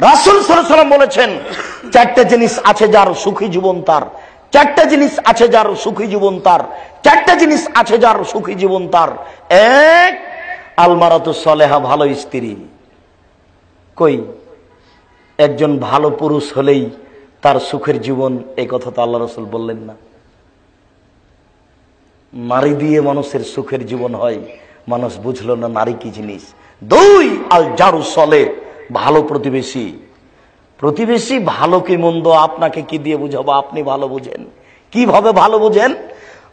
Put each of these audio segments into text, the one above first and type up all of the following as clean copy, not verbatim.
রাসূল সাল্লাল্লাহু আলাইহি ওয়াসাল্লাম বলেছেন, চারটা জিনিস আছে যার সুখী জীবন তার, চারটা জিনিস আছে যার সুখী জীবন তার, চারটা জিনিস আছে যার সুখী জীবন তার। এক, আলমারাতু সালেহা, ভালো স্ত্রী। কই, একজন ভালো পুরুষ হলেই তার সুখের জীবন, এই কথা তো আল্লাহ রাসূল বললেন না। নারী দিয়ে মানুষের সুখের জীবন হয়, মানুষ বুঝলো না নারী কি জিনিস। দুই, আল জারু সলে, ভালো প্রতিবেশী। প্রতিবেশী ভালো কি মন্দ আপনাকে কি দিয়ে বুঝাবো, আপনি ভালো বুঝেন। কিভাবে ভালো বুঝেন?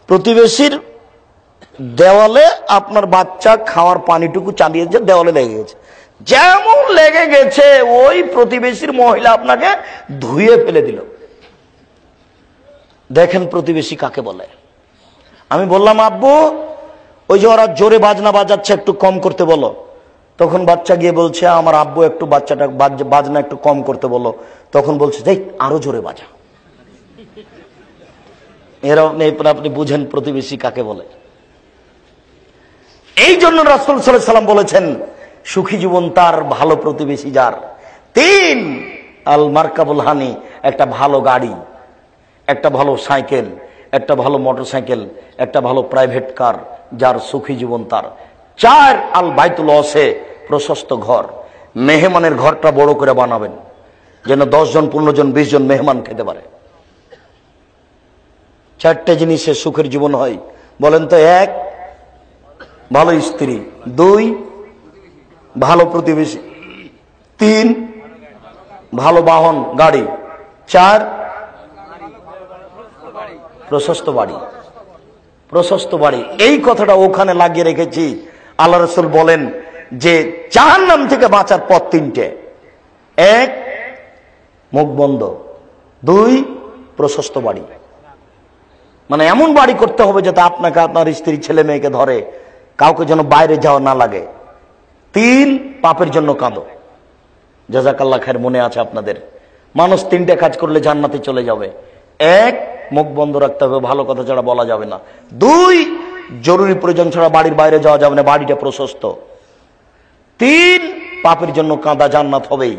প্রতিবেশীর দেওয়ালে আপনার বাচ্চা খাওয়ার পানিটুকু চালিয়েছে, দেওয়ালে লেগে গেছে, যেমন লেগে গেছে ওই প্রতিবেশীর মহিলা আপনাকে ধুয়ে ফেলে দিল। দেখেন প্রতিবেশী কাকে বলে। আমি বললাম, আব্বু ওই যে ওরা জোরে বাজনা বাজাচ্ছে, একটু কম করতে বলো। তখন বাচ্চা গিয়ে বলছে, আমার আব্বু একটু বাচ্চাটা বাজনা একটু কম করতে বলো। তখন বলছে, দেখ আরো জোরে বাজা। এরকম আপনি বুঝেন প্রতিবেশী কাকে বলে। এই জন্য রাসূল সাল্লাল্লাহু আলাইহি ওয়াসাল্লাম বলেছেন, সুখী জীবন তার, ভালো প্রতিবেশী যার। তিন, আল মারকাবুল হানি, একটা ভালো গাড়ি, একটা ভালো সাইকেল, একটা ভালো মোটরসাইকেল, একটা ভালো প্রাইভেট কার, যার সুখী জীবন তার। চার, আল বাইতুল ওয়াসে, প্রশস্ত ঘর। মেহমানের ঘরটা বড় করে বানাবেন, যেন 10 জন 15 জন 20 জন মেহমান খেতে পারে। চারটে জিনিসে সুখের জীবন হয়, বলেন তো। এক, ভালো স্ত্রী। দুই, ভালো প্রতিবেশী। তিন, ভালো বাহন গাড়ি। চার, প্রশস্ত বাড়ি। প্রশস্ত বাড়ি, এই কথাটা ওখানে লাগিয়ে রেখেছি। আল্লাহ রাসূল বলেন যে জাহান্নাম থেকে বাঁচার পথ তিনটে। এক, মুখ বন্ধ। দুই, প্রশস্ত বাড়ি, মানে এমন বাড়ি করতে হবে যাতে আপনাকে আপনার স্ত্রী ছেলে মেয়েকে ধরে, কাউকে যেন বাইরে যাওয়া না লাগে। তিন, পাপের জন্য কাঁদো। জাযাকাল্লাহ খায়ের, মনে আছে আপনাদের। মানুষ তিনটে কাজ করলে জান্নাতে চলে যাবে। এক, মুখ বন্ধ রাখতে হবে, ভালো কথা ছাড়া বলা যাবে না। দুই, জরুরি প্রয়োজন ছাড়া বাড়ির বাইরে যাওয়া যাবে না, বাড়িটা প্রশস্ত। তিন, পাপের জন্য কাঁদা, জান্নাত হবেই।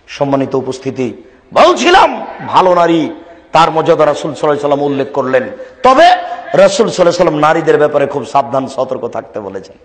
সম্মানিত উপস্থিতি, বলছিলাম ভালো নারী, তার মর্যাদা রাসূল সাল্লাল্লাহু আলাইহি ওয়াসাল্লাম উল্লেখ করলেন। তবে রাসূল সাল্লাল্লাহু আলাইহি ওয়াসাল্লাম নারীদের ব্যাপারে খুব সাবধান সতর্ক থাকতে বলেছেন।